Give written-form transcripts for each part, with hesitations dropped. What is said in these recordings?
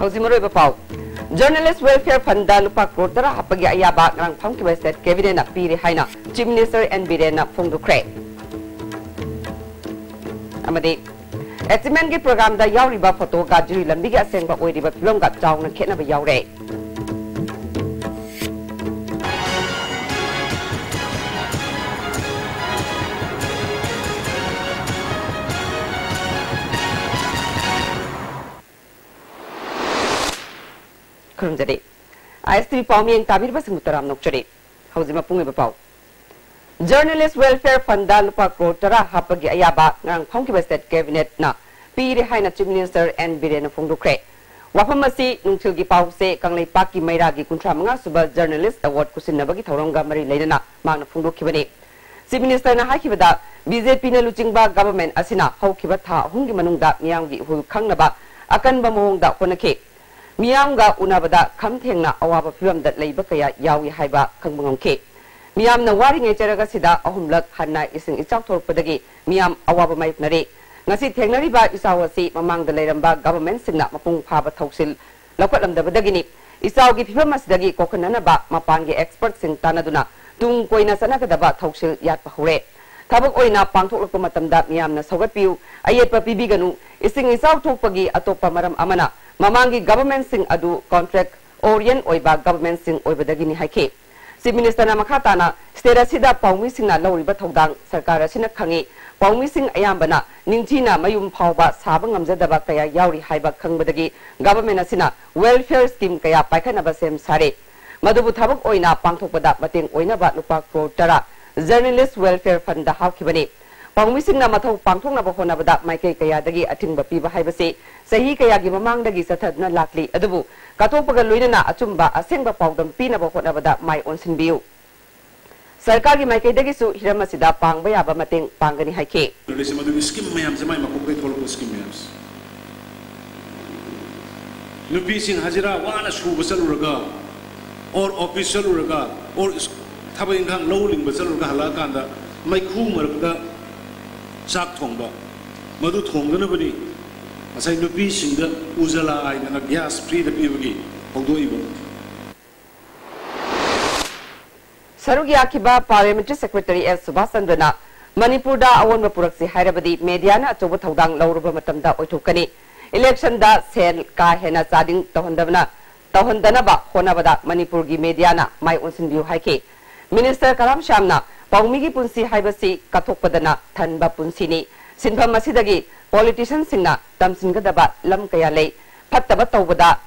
Housimaro Pau. Journalist Welfare Fund Lupa Crotara Hapagi Ayaba Grand Funky State Kevin Piri Haina, Chief Minister and Birena Fungukre. Amadi. Estimangi program da Yauriba photo Gajuri Lambiga Senga Oidiba Plunga Town and Kenaba Yaure. Kurunjadi. ISTV Paumi and Tabir Basmutaram Nokchari. Housima Pungi Pau. Journalist Welfare Fund Lupa Crotara Hapagi Ayaba Nang Funky State Cabinet na Piri Haina Chief Minister and Birena Fungukre. Wapamasi Nungtilgi Pau se Kanglay Paki Mairagi Kuntramanga Suba Journalist Award Kusinabagi Taronga Mari Ledana Magna Fungukibani. Chief Minister na Hakibada BJP na Luchingba Government Asina Haukibata Hungi Manungda Miyangi Hu Kangnaba Akan Bamongda Honake. Miyamga unabada kamthengna awaba firam dat leiba kaya yawi haiba kangbangongke miyamna waringe charaga sida ahumlak hanna ising ichak thorpadagi miyam awaba maipnare ngasi thengnariba isawasi mamangda leiramba government singna mapung phaba thausil lakatlamdabadagini isawgi phifam asidagi kokhananaba mapangi expert sing tanaduna tung koina sanakadaba thausil yatpa hore thabak oina pangthoklakpa matamda miyamna sogatpiu ayetpa pibiganu ising isaw thokpagi atopa maram amana Mamangi government sing adu contract orient oiba government sing oibadagini haike. Chief Minister na makhatana state asida paumi sing na lawriba thodang sarkar asina khangi paumi sing ayambana ningthina mayum phawba saba ngamjadaba kaya yauri haiba khangbadagi government asina welfare scheme kaya paikhanaba sem sare. Madubu thabak oina pangthokpada mateng oinaba lupa crore tara journalist welfare fund da hawkibani. Paumi sing na mathau pangthoknaba honabada maike kaya dagi athingba piba haibase Sahi kaya gi mamang dagi sathadna lakli adubu katopaga loinana achumba asengba pawdam pinaba honabada mai onsinbiu sarkar gi mai dagi su hiramasida pangba yaba mateng pangani haike scheme mayam se mai makokai tholko scheme mayams nupi sing hajira wana shu basaluraga or official uraga or thabai ngang lowling basaluraga halakanda mai khu marda chak thongba madu thongana bani asai nupi singda ujala aina gas free da pibagi hogdoibo Sarugi Akiba Parliamentary Secretary S Subhasandana Manipur da awon mapuraksi hairabadi mediana atoba thodang lawruba matamda oithokani election da sel ka hena chading tawhandana ba honabada Manipur gi mediana mai onsinbiu haike Minister Karam Shamna Paumi gi punsi haibasi kathokpadana thanba punsini sinpham asidagi politician singna tamsingadaba lam kaya lei phattaba tawbada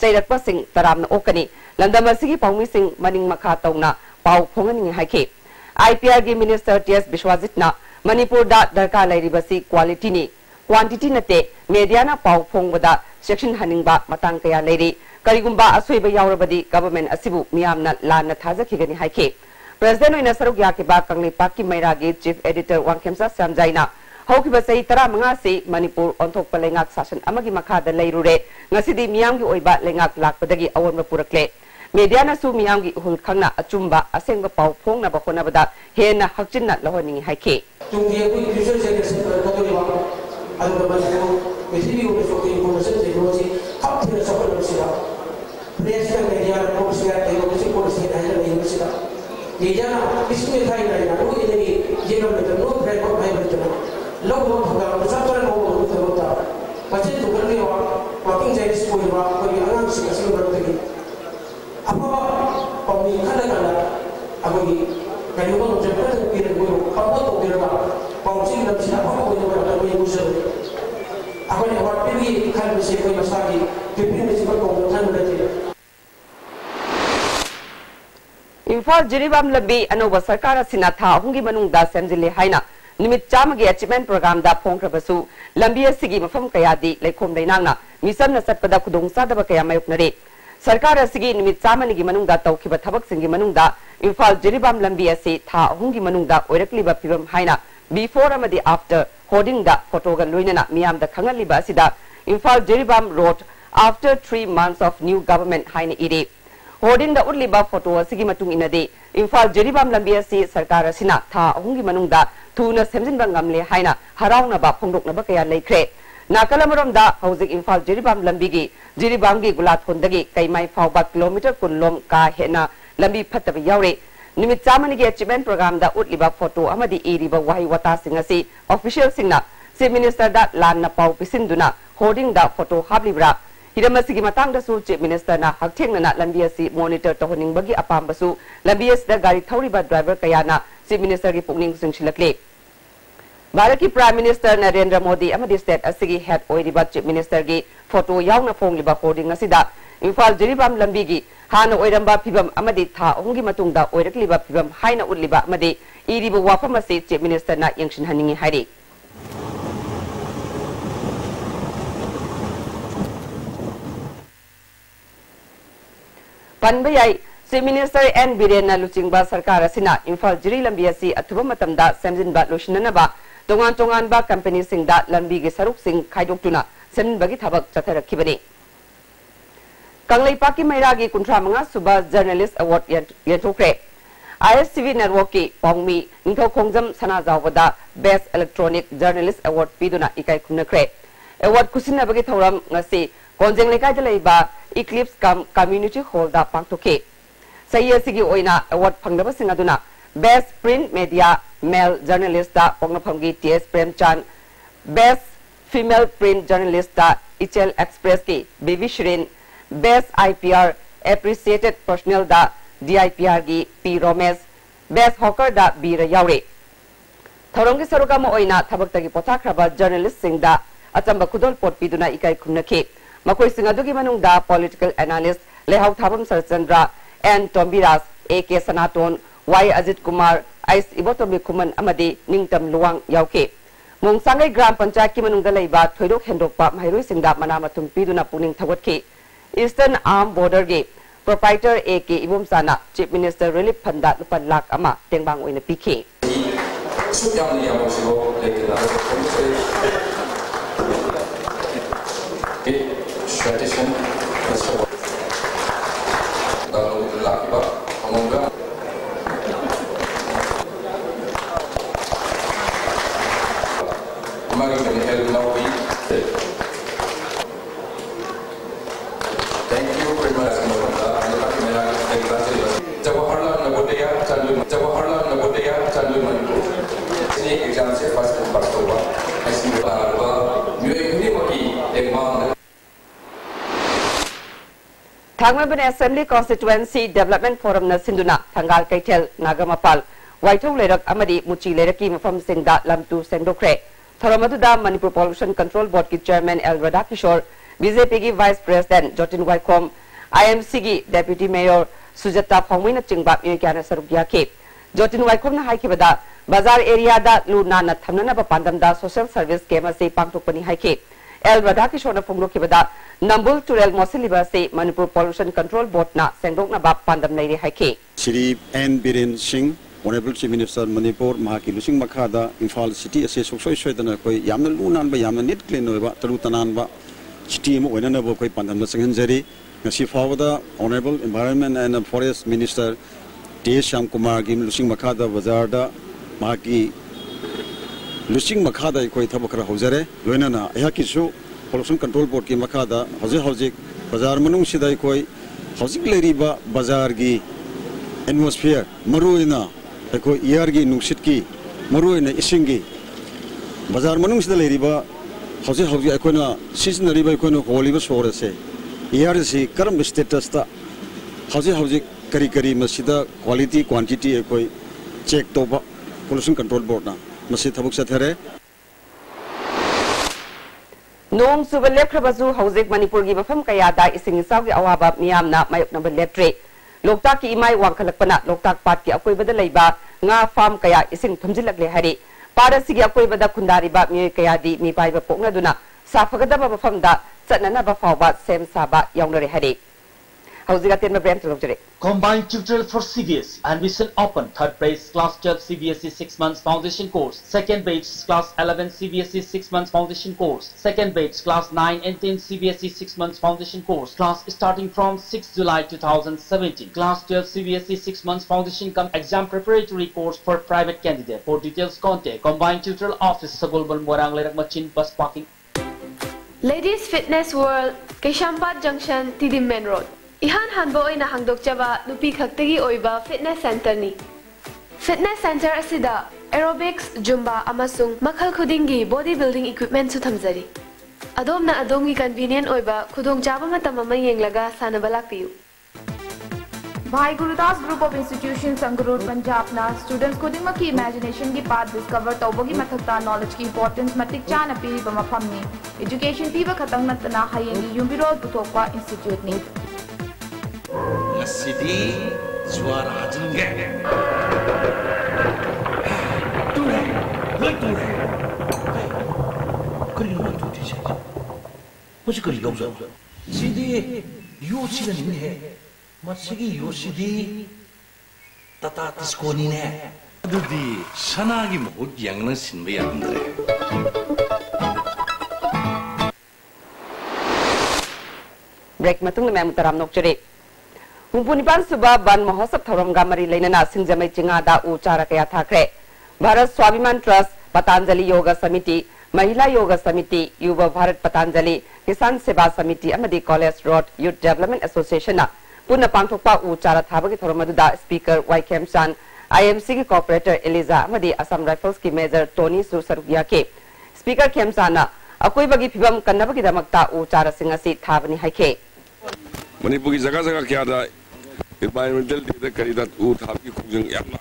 chairakpa sing taramna okani landamasi paumi sing maning makha tawna pau phongani haike IPR gi minister TS Bishwajitna Manipur da darka lairibasi quality ni quantity nate mediana pau phongbada section haningba matang kaya leiri karigumba asoiba yaurabadi government asibu miyamna lana thajakhigani haike president oina saruk yakiba kangli pakki mairagi chief editor Wangkhemsa Samjaina Hokiba say tara mga si Manipur ontok palengak sasyon amagi makada layrure ngasidi miyamgi oiba lengak lakpadagi awon mapurakle mediana su miyamgi uhul kangna achumba asengba pau phong na bakona bada hena hakchinna lahoningi haike tungi ko future generation ko to liwa adu babasko mesili ko so ko information technology hapthina support sila pressure media ko sila technology ko sila na university mediana isme thai na no ideni jeno no threat ko bhai bachana Logo hoga pesantren ho hoga pachin to garne wa working jais ko wa ko anang sing asing barotegi apa pami kana kana abagi kayo ko jepata pire ko apa to pire ba pausin na sina ko ko wa ko user apa ni wa piri kan se ko masagi pipin se ko tan dati Imphal Jiribam Labi Anoba Sarkar Sinatha Hungi Manungda Semjili Haina Nimit Chamagi Achievement Program da Pongkrabasu Lambia Sigi Mafam Kayadi Laikom Dainangna Misam na Satpada Kudong Sadaba Kaya Mayuknare Sarkar Sigi Nimit Chamanigi Manungda Taukiba Tabak Singi Manungda Imphal Jiribam Lambia Si Tha Hungi Manungda Oirakliba Pibam Haina Before amadi after holding da Photoga Luinana Miam da Kangaliba Sida Imphal Jiribam wrote after 3 months of new government Haina Iri Holding the Udliba photo Sigi Matung Inade Imphal Jiribam Lambia Si Sarkar Sina Tha Hungi Manungda Tuna Semjin Bangamle Haina Harauna Ba Pongdok Nabakaya Laikre नाकलमरमदा हौजिक इम्फाल जिरीबाम लंबीगी जिरीबामगी गुलाथोंदगी कैमाई फावबा kilometre कुनलोम का हेना लंबी फत्तब यावरे निमित चामनिगी अचीवमेंट प्रोग्राम दा उतलिबा फोटो अमदी इरिबा वाही वता सिंगसी ऑफिशियल सिंगना चीफ मिनिस्टर दा लान पाव पिसिंदुना होर्डिंग दा फोटो हाबलिब्रा हिरमसिगी मतंगदसु चीफ मिनिस्टर ना हक्थेंगना लंबी असि मॉनिटर तोहनिंगबगी अपामबसु लंबी असदा गाड़ी थौरिबा ड्राइवर कयाना चीफ मिनिस्टर की पुकनिंग सिंगसिलकले भारत की प्राइम मिनिस्टर नरेंद्र मोदी अमदी स्टेट असगी हेड ओइरिबा चीफ मिनिस्टर की फोटो यावना फोंगलिबा होर्डिंग असिदा इम्फाल जिरीबाम लंबीगी हाना ओइरंबा फिबम अमदी था ओंगी मतुंगदा ओइरकलिबा फिबम हाइना उतलिबा अमदी इरिबा वाफम असि चीफ मिनिस्टर ना यंगसिनहनिंगी हाइरि पनबयाई चीफ मिनिस्टर एन बीरेन लुचिंगबा सरकार असिना इम्फाल जिरी लंबी असि अथुबा मतमदा सेमजिनबा लोशननबा तोंगान तोंगानबा कंपनी सिंगदा लंबी के सरुक सिंग खाइदोक्तुना सेमजिनबगी थबक चथरखिबनी कंगलैपाकी मैरागी 35 सुबा जर्नलिस्ट अवार्ड येंथोक्रे ISTV नेटवर्क की पांगमी निंथौ खोंजम सनाजावदा बेस्ट इलेक्ट्रॉनिक जर्नलिस्ट अवार्ड पीदुना इकाई खुनख्रे अवार्ड खुसिनबगी थौरम ngasi कोंजेंग लेकाइदा लेबा इक्लिप्स कम्युनिटी हॉल दा पांगथोके सही असिगी ओइना अवार्ड फंगदबा सिंगादुना best print media male journalist दा पोंगनफमगी T S Premchand best female print journalist दा इचेल एक्सप्रेस की B V Shreen best IPR appreciated personnel दा डीआईपीआर की पी रोमेश बेस्ट हॉकर दा बीर यावरे थौरंगी सरुका म ओइना थबक्तगी पोथाख्रबा जर्नलिस्ट सिंगदा अचंबा खुदोल पोट पीदुना इकाई खुनखे मकोई सिंग अदुगी मनुंगदा पॉलिटिकल एनालिस्ट लेहाउ Thabam Sarchandra N Tombiraj A K Sanaton Y Ajit Kumar आइस इबोतोमी कुमन अमदी निंगतम लुवांग यावके मोंगसांगै ग्राम पंचायत की मनुंगदा लेबा थोइदोक हेंदोकपा महिरोई सिंगदा मना मथुम पीदुना पुनिंग थगोतखे ईस्टर्न आर्म बॉर्डर के proprietor A K Ibomsana chief minister relief fund लुपा लाख अमा तेंबांग ओइना पीखे थांगमबन असेंबली कॉन्स्टिट्युएंसी डेवलपमेंट फोरम न सिंधुना थंगाल कैथेल नागमपाल वाइथौ लेरक अमदी मुची लेरकी मफम सिंगदा लमतु सेंदोक्रे थरमदुदा मणिपुर पॉल्यूशन कंट्रोल बोर्ड की चेयरमैन एल राधाकिशोर बीजेपी की vice president Jotin Waikhom IMC की डेप्यूटी मेयर सुजता फौमिन चिंगबा म्युक्याना सरुक याखे जोटिन वाइकोम न हाइकिबदा बाजार एरिया दा लु नाना थमनना पांदमदा सोशल सर्विस स्कीम असे पांगथोकपनी हाइके एल राधाकिशोर न फोंगलोकिबदा नंबुल टुरेल मोसिलिबा से मणिपुर पॉल्यूशन कंट्रोल बोर्ड ना सेंगदोकना बा पांदम लेरे हाइके Shri N Biren Singh honourable chief minister Manipur महाकी लुसिंग मखादा इम्फाल सिटी असे सोसोय सोयदना कोई यामना लुनान बा यामना नीट क्लीन होबा तलु तनान बा सिटी म ओइना बो कोई पांदम संगहनजरी ngasi fawada honorable environment and forest minister T Shyam Kumar gi लुसिंग मखादा बाजार दा महाकी लुसिंग मखादा कोई थबखरा होजरे लोइनाना यहाकिसु पॉल्यूशन कंट्रोल बोर्ड की मखादा हजिक बाजार मनुंग सिदा कोई हजिक लेरिबा बाजार की एटमॉस्फेयर मरुइना एको एयर की नुसित की मरुइना इसिंग की बाजार मनुंग सिदा लेरिबा हजिक एकोना सिजनरिबा एकोना होलिबा सोरसे एयर से करम स्टेटस ता हजिक करी मसिदा क्वालिटी क्वांटिटी एकोई चेक तोबा पॉल्यूशन कंट्रोल बोर्ड ना मसि थबुक सथरे नोंग सुबह लेख्रबजु हौजिक मणिपुर की मफम कयादा इसिंग इसाव की अवाबा मियामना मायोकनब लेट्रे लोकताक की इमाई वांखलकपना लोकताक पाट की अकोइबदा लेबा nga farm kaya ising thumjilakle hari para sigi akoibada khundariba mi kayadi mi paiba poknaduna safagadaba mafamda chatnanaba fawba sem saba yaunare hari hauziga tenma brand lojare combined tutorial for CBSE admission open third batch class 12 CBSE 6 months foundation course second batch class 11 CBSE 6 months foundation course second batch class 9 and 10 CBSE 6 months foundation course class starting from 6 July 2017 class 12 CBSE 6 months foundation come exam preparatory course for private candidate for details contact combined tutorial office Sagolban Morang Lerak Machin bus parking Ladies Fitness World, Keshampat Junction, Tidim Main Road. Ihan hanbo oina hangdok chaba nupi khaktagi oiba fitness center ni. Fitness center asida aerobics, zumba amasung makhal khudingi bodybuilding equipment su thamjari. Adomna adomgi convenient oiba khudong chaba matam ama yenglaga sanaba lakpiyu. Bhai Gurudas Group of Institutions Sangrur Punjab na students khudingma ki imagination ki path discover tawbogi mathakta knowledge ki importance matik chana piri ba mafam ni. Education piba khatang natna hayengi yumbirol puthokpa institute ni. City suara hajenge ture like ture kari lo tu ti cha muझे kari lo जा city yo chiga ni he masigi yo city tata disco ni ne adudi sanagi mo yang na sinba yandre break matung na mem taram nok chiri Humpunipan suba ban mahosab thoram gamari lainana singjamai chingada uchara kaya thakre Bharat Swabiman Trust Patanjali Yoga Samiti Mahila Yoga Samiti Yuva Bharat Patanjali Kisan Seva Samiti amadi College Road Youth Development Association na punna pangthokpa uchara thabagi thoromaduda speaker YKM San IMC ki cooperator Eliza amadi Assam Rifles ki Major Tony Susarugya ke speaker Khemsan na akoi bagi phibam kannabagi damakta uchara singasi thabani haike Manipuri jaga kya da environmental data kari da u thabi khujung yamna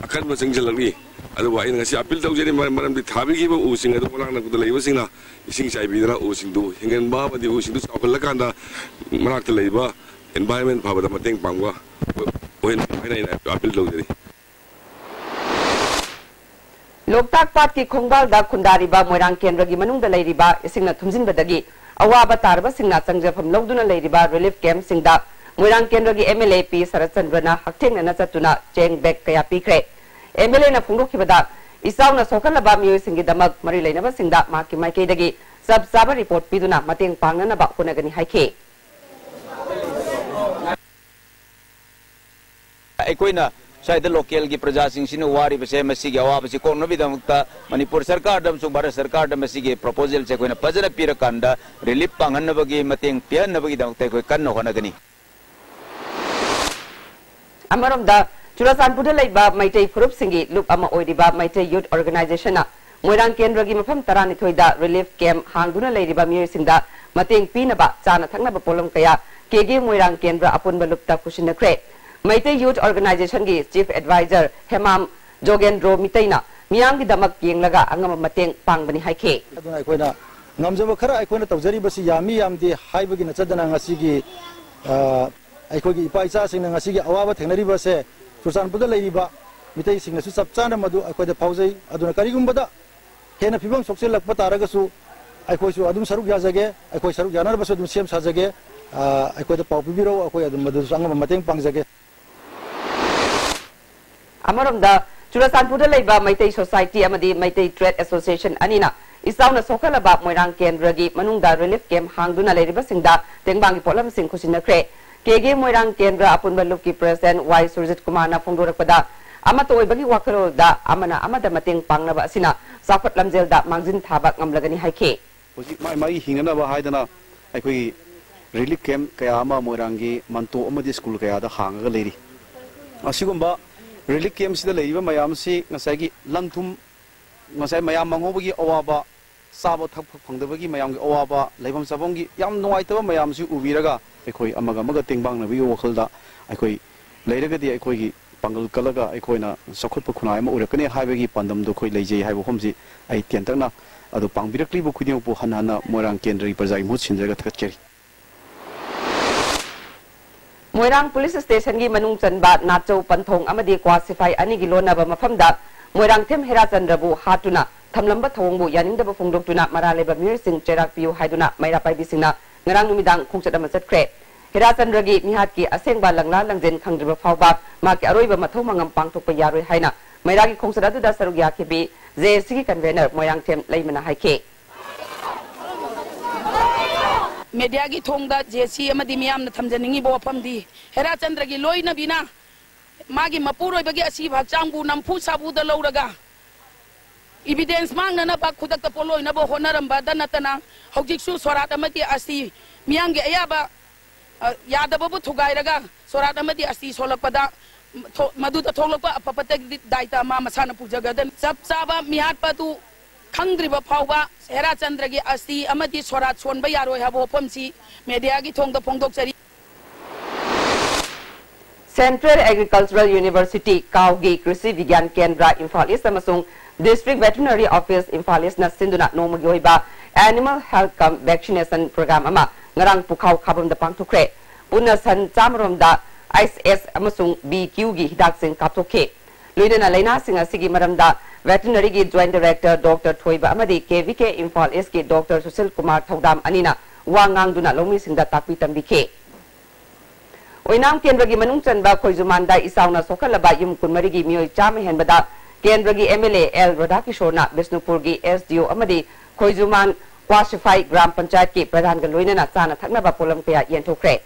akan masing jalari adu wa ina si appeal tau jeri maram di thabi ki u sing adu polang na kuda leiba singna ising chai bidra u sing du hingen ba ba di u sing du sakal la kanda marak te leiba environment phaba da mateng pangwa oin ina appeal tau jeri Loktak Pat ki khongbal da khundari ba moirang kendra gi manung da leiri ba isingna thumjin badagi awaba tarba singna changjafam lawduna leiri ba relief camp singda Moirang Kendra gi MLA P Sarachandra Hakteng na chatuna cheng bek kaya pikre MLA na phungro khibada isaw na sokalaba miyoy singi damag mari leinaba singda maki maikei dagi sab saba report piduna mateng pangna na ba kunagani haike Ekoina side local की प्रजा सिंह सिंह वारी बसे मसी के आवाब से कौन भी दमकता मणिपुर सरकार दम सु भारत सरकार दम मसी के प्रपोजल से कोई न पजन पीर कांडा रिलीफ पांगन बगी मतेंग पियन बगी दमकते कोई कन्न होनगनी अमरम दा चुरासानपुर लेबा मैतै फुरुप सिंगी लुप अमा ओइदिबा मैतै यूथ ऑर्गेनाइजेशन ना मोइरांग केंद्र की मफम 12 दा रिलीफ कैंप हांगदुना लेरिबा मियोय सिंगदा मतेंग पीनबा चाना थंगनबा पोलम कया केगे मोइरांग केंद्र अपुनबा लुपता खुशिनख्रे मैतै यूथ ऑर्गेनाइजेशन की चीफ एडवाइजर हेमाम जोगेंद्रो मितैना मियांग की दमक येंगलगा अंगम मतेंग पांगबनी हाइखे अदुना अखोइना ngamjaba khara akhona tawjari basi yami yamdi haibagi na chadana ngasi gi aikogi ipa icha singna ngasi gi awaba thengnari base Susanpura leiriba mitai singna su sapchana madu aikoda paujai aduna karigumba hena phibam soksel lakpa taragasu aikoi su adum saruk yajage aikoi saruk yanar basu adum sem sajage aikoda pawpibiro akoi adum madu sangam mateng pangjage अमरम दा चुरासानपुर लेबा Meitei society अमदी Meitei trade association अनिना इसाउना सोखलबा Moirang केंद्र गी मनुंगदा relief camp हांगदुना लेरिबा सिंगदा तेंगबांगी pollen सिंग खुसिनख्रे केगे मोइरांग केंद्र अपुनबा loop की president Y Surjit Kumar ना फोंदोरकपदा अमत ओइबगी वाखरोदा अमना अमदा मतेंग पांगनबा असिना साफत लमजेलदा मांगजिन थाबा ngamlagani हाइखे होजि माई हिंगनबा हाइदना अखोई रिलीफ कैंप कया अमा मोइरांगी मंतो अमदी स्कूल कया दा हांगगा लेरि असिगुंबा रिलीफ कैंप से लेरिबा मयाम से ngसाई लंथुम ngसाई मयाम मंगोबगी अवाबा साबो थक फंगदबगी मयाम की अवाबा लेबम सबोंगी याम नुवाइतबा मयाम से उबिरगा अखोई अमगा मगा तेंगबांगनबी वखलदा अखोई लेरगदी अखोई पांगल कलगा अखोइना सखुतप खुनाय म उरकने हाइबगी पंदमदो खोई लेजै हाइबो हमजी आई तेंतरना अदो पांगबिरक्लीबो खुदिंगपो हनहना मोइरांग केंद्रगी प्रजाई मुत सिनजगा थकचरी मोइरांग पुलिस स्टेशन की मनुंग चनबा नाचौ पंथोंग अमदी क्वासिफाई अनि की लोनबा मफमदा मोइरांग थेम हेराचंद्रबु हातुना थमलंबा थवंगबु यानिंगदबा फोंदोक्तुना मरालेबा मिर सिंह चेराक पियु हाइदुना मैरा पाइबी सिंगना ngarang numidang khongchadama चटख्रे हेराचंद्रगी मिहात की असेंगबा लंगला लंगजेन खंगद्रबा फावबा माकी अरोइबा मथौ मंगम पांगथोकपा यारोय हाइना मैरागी खोंगचदादुदा सरुग याखिबी जेएससी की कन्वेनर मोयांग थेम लेमना हाइखे मीडिया की थोंगदा जेसी अमदी मियाम न थमजनिंगी बो फमदी हेराचंद्र की लोइना बिना मागी मपुरोइबगी असी भाचांगबु नमफु साबुदा लौरगा evidence mangna ba khudak ta poloi na bo honaram ba danatana hojiksu sorat amati asi miyange ayaba yadaba bu thugai raga sorat amati asi solakpada madu ta tholakpa apapatek daita ma masana pujagadan sab saba mihat patu khangdriba phawba hera chandra gi asi amati sorat sonba yaroi habo phamsi media gi thongda phongdok chari Central Agricultural University Kaugi Krishi Vigyan Kendra Imphal East amasung District Veterinary Office Imphal East na sinduna nomagi oiba Animal Health Cum Vaccination Program ama ngarang pukaw khabam da pangthukre puna san chamrom da ISS amasung BQ gi hidak sing kaptokhe loina laina sing asigi maramda Veterinary gi Joint Director Dr. Thoiba amadi KVK Imphal East gi Dr. Susil Kumar Thaudam anina wangang duna lomi sing da takpi tambikhe Oinam Kendragi Manung Chanba Khoizumanda Isauna Sokalaba Yum Kunmarigi Miyoi Chami Henbada Kendragi MLA L Radhakishorna Bisnupurgi SDO Amadi Khoizuman Kwashifai Gram Panchayat ki Pradhan Galoina Chana Thaknaba Polam Kaya Yentokre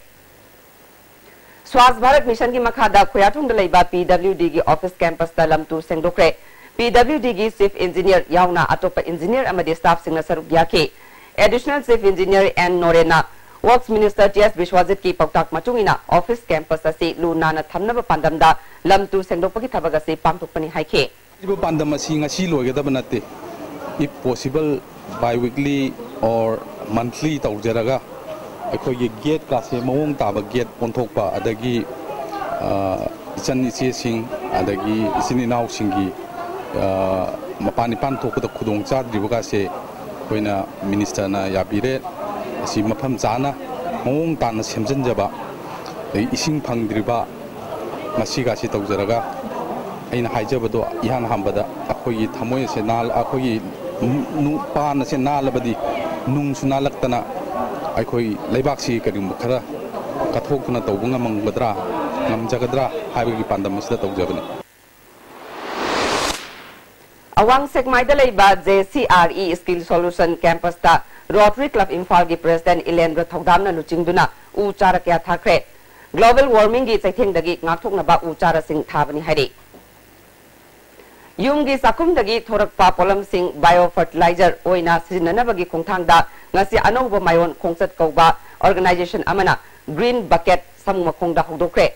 Swaz Bharat Mission ki Makhada Khoyatung Dalaiba PWD gi Office Campus Talam Tu Sengdokre PWD gi Chief Engineer Yauna Atopa Engineer Amadi Staff Singna Saruk Yake Additional Chief Engineer N Norena Works Minister T.S. Bishwajit ki Pautak Machungina Office Campus asi Lunana Thamnaba Pandamda Lamtu Sengdokpagi Thabagasi Pangtukpani Haike. Ibu pandam asi ngasi loigada banate. If possible bi-weekly or monthly taujaraga akhoi gate klase mawong taba gate onthokpa adagi ichan iche sing adagi isini naw singi mapani pan thokda khudong chadribaga se koina minister na yabire si mafam chana mong tan semjanjaba ising phangdriba masiga si tawjaraga aina haijabado ihan hambada akhoi thamoi se nal akhoi nu pan se nalabadi nung sunalaktana akhoi leibak si karim khara kathokna tawbunga mangbadra ngamjagadra haibagi pandam sida tawjabani Awang Sekmaida Leiba JCRE Skill Solution Campus ta Rotary Club Imphal gi President Ilendra Thaudamna luchingduna u chara kya thakre Global Warming gi chaithengdagi ngakthoknaba u chara sing thabani hairi Yumgi sakumdagi thorakpa polam sing biofertilizer oina sijinanabagi khongthangda ngasi anouba mayon khongsat kauba organization amana Green Bucket samuma khongda hogdokre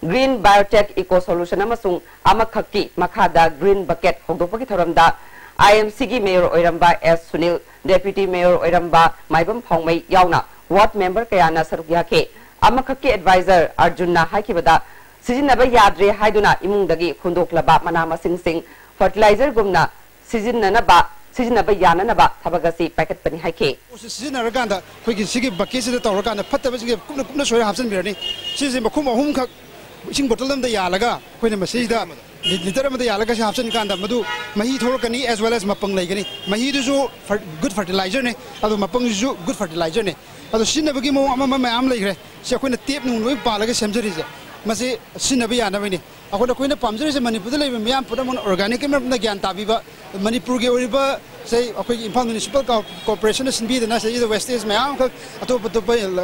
Green Biotech Eco Solution amasung amakhakki makhada Green Bucket hogdokpagi thoramda IMC gi Mayor Oiramba S Sunil Deputy Mayor Oiramba Maibam Phongmei yauna Ward Member kayana sarukya ke amakhakki advisor Arjunna haikibada sijinaba yadre haiduna imungdagi khundoklaba manama sing fertilizer gumna sijinaba yananaba thabagasi packet pani haike sijinaraganda khoigi sigi bucket sida tawraganda phattaba sigi kupna soira hapsan birani siji makhum ahum khak ising bottle dam da yalaga khoina masida liter amada yalaga si hapsan kanda madu mahi thorkani as well as mapang laigani mahi du so good fertilizer ne adu mapang ju good fertilizer ne adu sinabagi mo ama mayam laigre si khoina tep nu loi palaga semjari je masi sinaba yanabani akhona khoina pamjari se manipur da leiba mayam pudamon organic na gyan tabiba manipur ge oriba say akhoi Imphal Municipal Corporation sinbi dana say the wastage mayam kha atop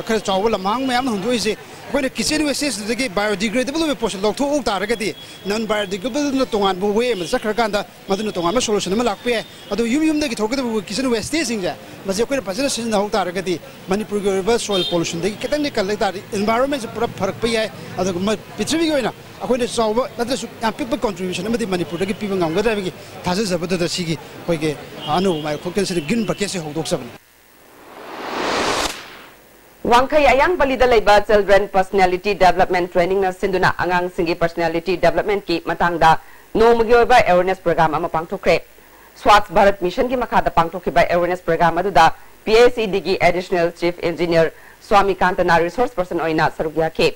khara chawla mang mayam hundoi se khoina kitchen wastage dagi biodegradable portion lok thok taragadi non biodegradable na tongan bu way ma sakhra kanda maduna tongan ma solution ma lakpe adu yum dagi thokada bu kitchen wastage singja masi khoina pajana sin na hok taragadi manipur ge oriba soil pollution dagi ketang ni kal tar environment se pura pharak pe ai adu pitri ge oina akhoi chawba natra yam people contribution amadi manipur dagi piba ngamga dagi thaja zabada da sigi khoige anu mai khoken se gin bucket se hokdok sabani Wangkai ayang balida leiba Children Personality Development Training na sinduna angang singi personality development ki matangda nomagi oiba awareness program ama pangthokre Swats Bharat Mission ki makhada pangthokhiba awareness program aduda PACD gi Additional Chief Engineer Swami Kantana Resource Person oina sarugya ke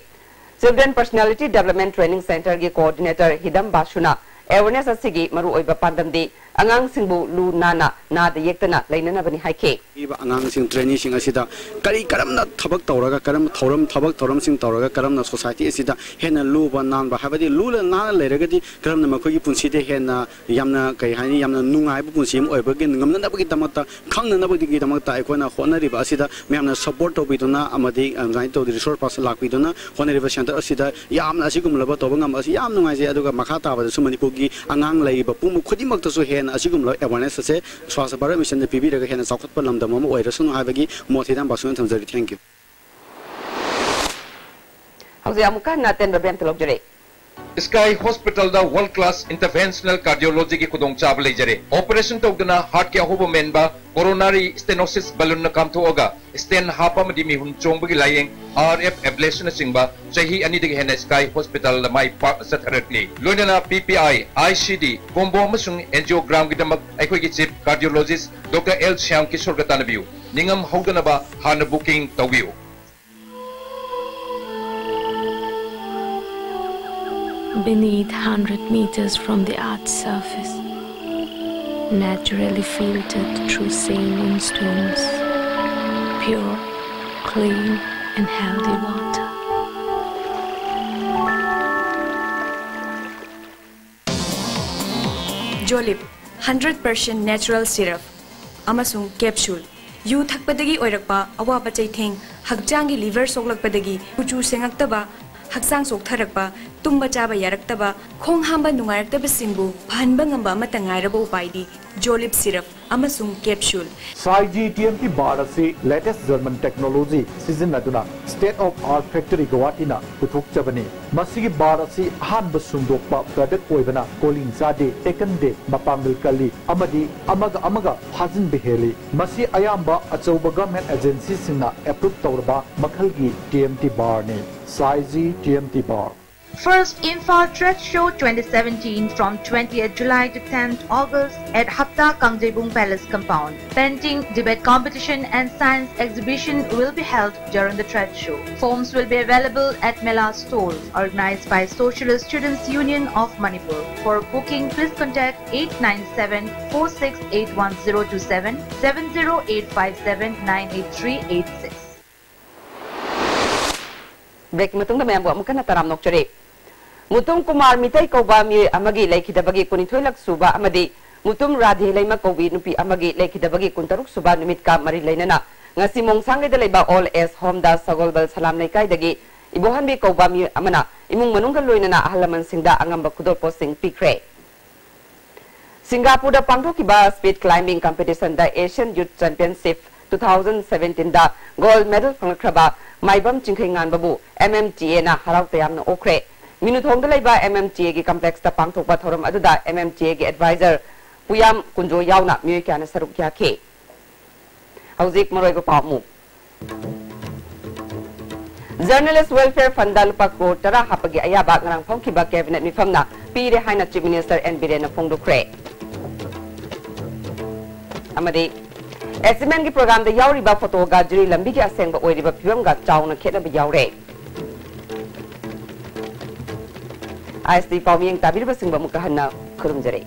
Children Personality Development Training Center gi Coordinator Hidam Bashuna awareness asigi maru oiba pandamdi angang singbu lu nana na de yektana leinana bani haike iba angang sing training sing asida kari karamna thabak tawraga karam thoram thabak thoram sing tawraga karamna society asida hena lu ba nan ba habadi lu la na leragadi karamna makhoi punsi de hena yamna kai hani yamna nungai bu punsi oi ba gen ngamna na ba gi tamata khangna na ba gi tamata aikona honari ba asida memna support to biduna amadi angai to resource pas lak biduna honari ba center asida yamna asigum laba to bangam asi yam nungai je aduga makha ta ba sumani ko gi angang lai ba pumu khodi mak to so he हेन असिगुम लो awareness से स्वास्थ्य Bharat mission PB रग हेन चौखट पर लमदम अम ओइरसुन हाबगी मोथिदाम बासुन थमजरी थैंक यू हौजे अमुका नातेन बबेम तलौजरे Sky Hospital da world class interventional cardiology ki khudong chab leijare operation tawduna heart ke hobo menba coronary stenosis balloon na kam thoga stent hapa madi mi hun chongbagi layeng RF ablation singba chahi ani digi hena Sky Hospital da mai pa satharatli loinana PPI ICD combo amasung angiogram gi damak aikoi gi chief cardiologist Dr L Shyam Kishore gatanabiu ningam hawdana ba hana booking tawbiu Beneath 100 meters from the Earth's surface, naturally filtered through sand stones, pure, clean and healthy water. Jolip 100% natural syrup amasung capsule yu thakpadagi oirakpa awaba chaitheng hakjangi liver soklakpadagi kuchu sengaktaba haksang soktarakpa tumba chaba yaraktaba khong hamba nungaraktaba singbu phanba ngamba amata ngairaba upaidi Jolip syrup amasung capsule Saiji TMT bar ase latest German technology season aduna state of art factory Guwahati na puthok chabani masigi bar ase hanba sundokpa product oibana calling sade second day mapangil kali amadi amaga phajin beheli masi ayamba achauba government agency singna approve tawraba makhalgi TMT bar ne Saiji TMT bar First Info Trade Show 2017 from 20th July to 10th August at Hapta Kangjebung Palace compound. Painting, debate competition and science exhibition will be held during the trade show. Forms will be available at Mela stalls organized by Socialist Students Union of Manipur. For booking, please contact 897-4681027 70857-98386. Break mutung da mayam buat mukan taram nok ceri. Mutung Kumar mitai kauba mi amagi leki da bagi kunitoy lak suba amadi mutum radhi lay makobi nupi amagi leki da bagi kuntaruk suba numit ka mari lay nana ngasi mong sangai da lay ba all as home da sagol bal salam lay kay dagi ibuhan bi kauba mi amana imong manunggal loy nana ahalaman singda angam bakudor posing pikre. Singapore da pangto kiba speed climbing competition da Asian Youth Championship 2017 da gold medal pangkraba maibam chingkhingan babu MMTA na harau tayam na okre minuthong dalay ba MMTA gi complex ta pangthok ba thoram aduda MMTA gi advisor puyam kunjo yauna mi kya na saruk kya ke hauzik maroi ba pamu Journalist Welfare Fund da lupa crore tara hapagi ayaba ngarang phongki ba cabinet mi famna pire haina chief minister N Birena phongdukre amadi Estimate ki program da yauri ba photo ga juri lambi ki aseng ba oiri ba phibam ga chauna khena ba yaure ISD pawmiyang tabir ba sing ba muka hanna khurum jare